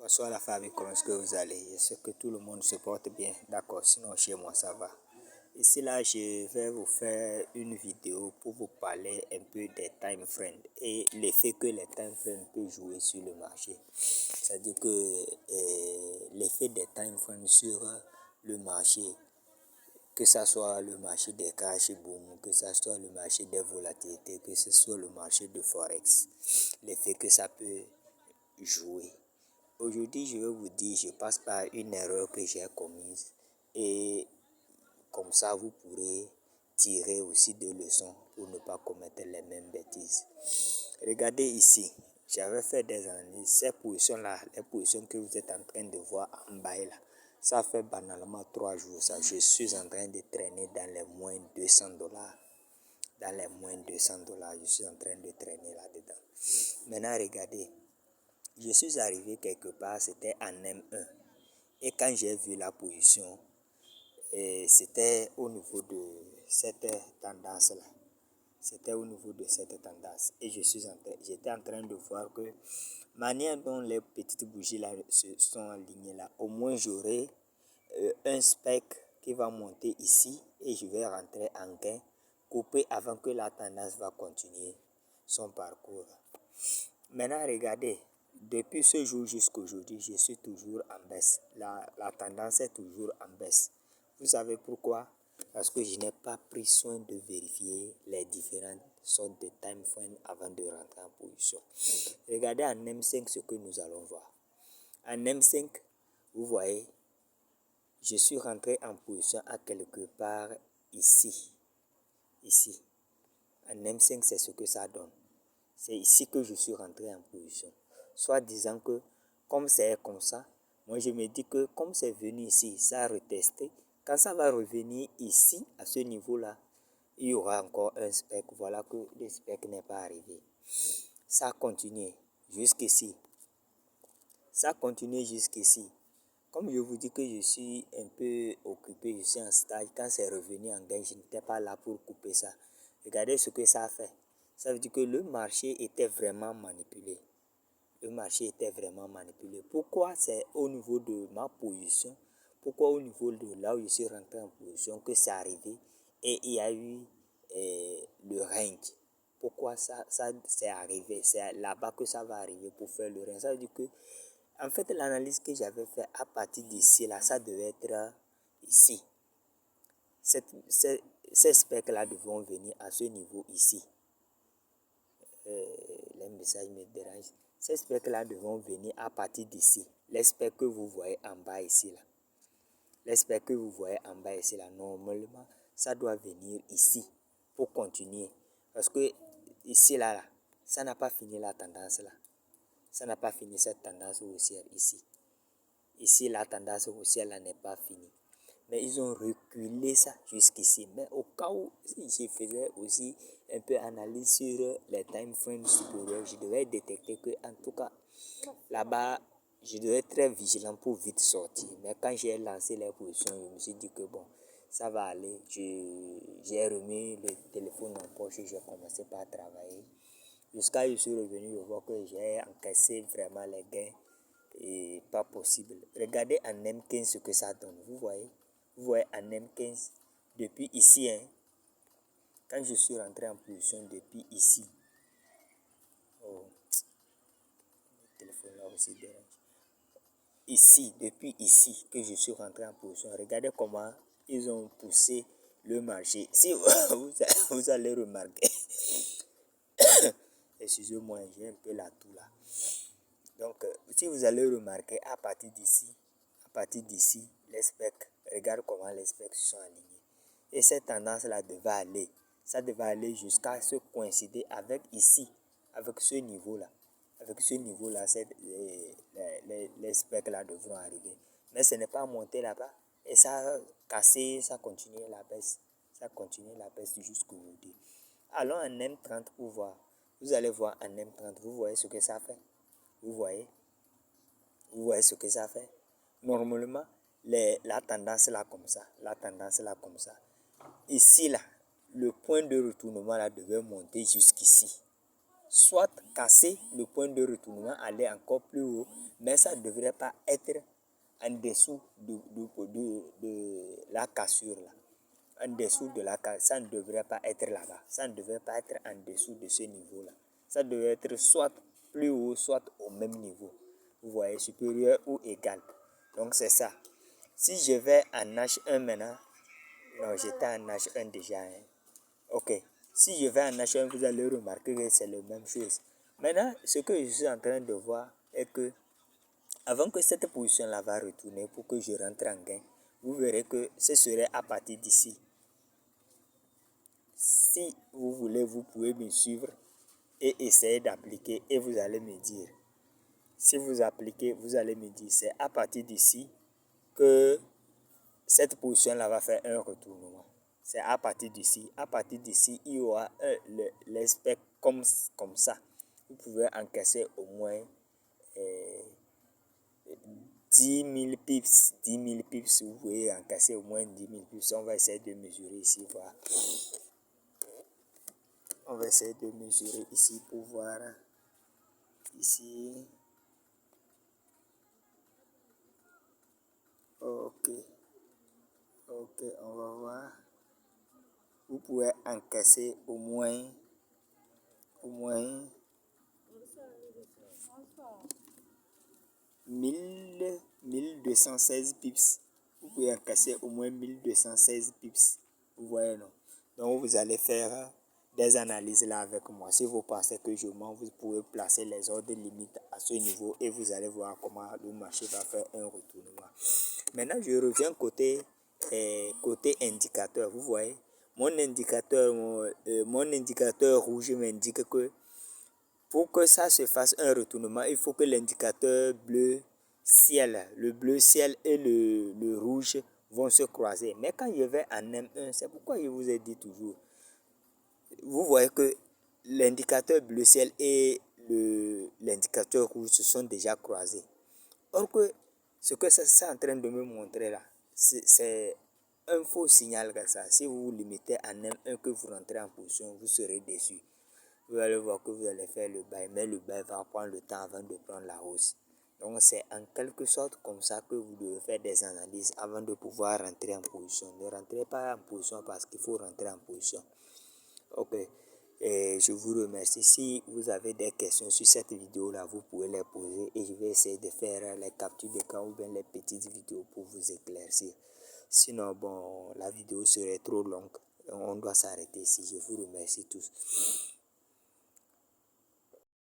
Bonsoir la famille, comment est-ce que vous allez? Je sais que tout le monde se porte bien, d'accord, sinon chez moi ça va. Ici là, je vais vous faire une vidéo pour vous parler un peu des time frames et l'effet que les time frames peuvent jouer sur le marché. C'est-à-dire que l'effet des time frames sur le marché, que ce soit le marché des cash boom, que ce soit le marché des volatilités, que ce soit le marché de Forex, l'effet que ça peut jouer. Aujourd'hui, je vais vous dire, je passe par une erreur que j'ai commise et comme ça, vous pourrez tirer aussi des leçons pour ne pas commettre les mêmes bêtises. Regardez ici, j'avais fait des analyses. Ces positions-là, les positions que vous êtes en train de voir en bas là, ça fait banalement 3 jours. Ça, je suis en train de traîner dans les moins $200. Dans les moins $200, je suis en train de traîner là-dedans. Maintenant, regardez. Je suis arrivé quelque part, c'était en M1. Et quand j'ai vu la position, c'était au niveau de cette tendance-là. C'était au niveau de cette tendance. Et j'étais en train de voir que manière dont les petites bougies là se sont alignées là, au moins j'aurai un spec qui va monter ici et je vais rentrer en gain, couper avant que la tendance va continuer son parcours. Maintenant, regardez, depuis ce jour jusqu'à aujourd'hui, je suis toujours en baisse. La tendance est toujours en baisse. Vous savez pourquoi? Parce que je n'ai pas pris soin de vérifier les différentes sortes de time frames avant de rentrer en position. Regardez en M5 ce que nous allons voir. En M5, vous voyez, je suis rentré en position à quelque part ici. Ici. En M5, c'est ce que ça donne. C'est ici que je suis rentré en position. Soit disant que, comme c'est comme ça, moi je me dis que comme c'est venu ici, ça a retesté. Quand ça va revenir ici, à ce niveau-là, il y aura encore un spec. Voilà que le spec n'est pas arrivé. Ça a continué jusqu'ici. Ça a continué jusqu'ici. Comme je vous dis que je suis un peu occupé, je suis en stage, quand c'est revenu en gain, je n'étais pas là pour couper ça. Regardez ce que ça a fait. Ça veut dire que le marché était vraiment manipulé. Le marché était vraiment manipulé. Pourquoi c'est au niveau de ma position, pourquoi au niveau de là où je suis rentré en position que c'est arrivé et il y a eu le range. Pourquoi ça c'est arrivé? C'est là-bas que ça va arriver pour faire le range. Ça veut dire que, en fait, l'analyse que j'avais fait à partir d'ici, là, ça devait être ici. Ces specs-là devront venir à ce niveau ici. Les messages me dérangent. Ces specs-là devront venir à partir d'ici. Les specs que vous voyez en bas ici, là. Les specs que vous voyez en bas ici, là, normalement, ça doit venir ici pour continuer. Parce que ici, là, ça n'a pas fini la tendance, là. Ça n'a pas fini cette tendance haussière ici. Ici, la tendance haussière, là, n'est pas finie. Mais ils ont reculé ça jusqu'ici. Mais au cas où je faisais aussi un peu analyse sur les time frames supérieurs, je devais détecter que, en tout cas, là-bas, je devais être très vigilant pour vite sortir. Mais quand j'ai lancé les positions, je me suis dit que bon, ça va aller. J'ai remis le téléphone en poche et j'ai commencé par travailler. Jusqu'à ce que je suis revenu, je vois que j'ai encaissé vraiment les gains et pas possible. Regardez en M15 ce que ça donne. Vous voyez en M15 depuis ici, hein, quand je suis rentré en position depuis ici. Oh, le téléphone là aussi dérange. Ici, depuis ici que je suis rentré en position. Regardez comment ils ont poussé le marché. Si vous allez remarquer, excusez-moi, j'ai un peu la toux là. Donc, si vous allez remarquer à partir d'ici, les specs, regarde comment les specs sont alignés. Et cette tendance-là devait aller, ça devait aller jusqu'à se coïncider avec ici, avec ce niveau-là. Avec ce niveau-là, les specs-là devront arriver. Mais ce n'est pas monté là-bas. Et ça a cassé, ça a continué la baisse. Ça a continué la baisse jusqu'aujourd'hui. Allons en M30 pour voir. Vous allez voir en M30, vous voyez ce que ça fait. Vous voyez ce que ça fait. Normalement, la tendance là comme ça. La tendance là comme ça. Ici là, le point de retournement là devait monter jusqu'ici. soit casser le point de retournement, aller encore plus haut, mais ça ne devrait pas être en dessous de la cassure là. En dessous de la cassure, ça ne devrait pas être là-bas. Ça ne devrait pas être en dessous de ce niveau-là. Ça devrait être soit plus haut, soit au même niveau. Vous voyez, supérieur ou égal. Donc c'est ça. Si je vais en H1 maintenant, non, j'étais en H1 déjà. Hein. Ok. Si je vais en H1, vous allez remarquer que c'est la même chose. Maintenant, ce que je suis en train de voir est que avant que cette position-là va retourner pour que je rentre en gain, vous verrez que ce serait à partir d'ici. Si vous voulez, vous pouvez me suivre et essayer d'appliquer et vous allez me dire. Si vous appliquez, vous allez me dire, c'est à partir d'ici que cette position-là va faire un retournement. C'est à partir d'ici. À partir d'ici, il y aura l'aspect comme ça. Vous pouvez encaisser au moins 10 000 pips. 10 000 pips, vous pouvez encaisser au moins 10 000 pips. On va essayer de mesurer ici, voir. On va essayer de mesurer ici pour voir. Ici. Ok. Ok, on va voir. Vous pouvez encaisser au moins 1216 pips. Vous pouvez encaisser au moins 1216 pips. Vous voyez, non? Donc, vous allez faire des analyses là avec moi. Si vous pensez que je mens, vous pouvez placer les ordres limites à ce niveau et vous allez voir comment le marché va faire un retournement. Maintenant, je reviens côté indicateur. Vous voyez, mon indicateur rouge m'indique que pour que ça se fasse un retournement, il faut que l'indicateur bleu ciel, le bleu ciel et le rouge vont se croiser. Mais quand je vais en M1, c'est pourquoi je vous ai dit toujours, vous voyez que l'indicateur bleu ciel et l'indicateur rouge se sont déjà croisés. Or que ce que ça est en train de me montrer là, c'est un faux signal comme ça. Si vous vous limitez en M1 que vous rentrez en position, vous serez déçu. Vous allez voir que vous allez faire le bail, mais le bail va prendre le temps avant de prendre la hausse. Donc c'est en quelque sorte comme ça que vous devez faire des analyses avant de pouvoir rentrer en position. Ne rentrez pas en position parce qu'il faut rentrer en position. Ok, et je vous remercie. Si vous avez des questions sur cette vidéo là, vous pouvez les poser et je vais essayer de faire les captures d'écran ou bien les petites vidéos pour vous éclaircir. Sinon, bon, la vidéo serait trop longue. On doit s'arrêter ici. Je vous remercie tous.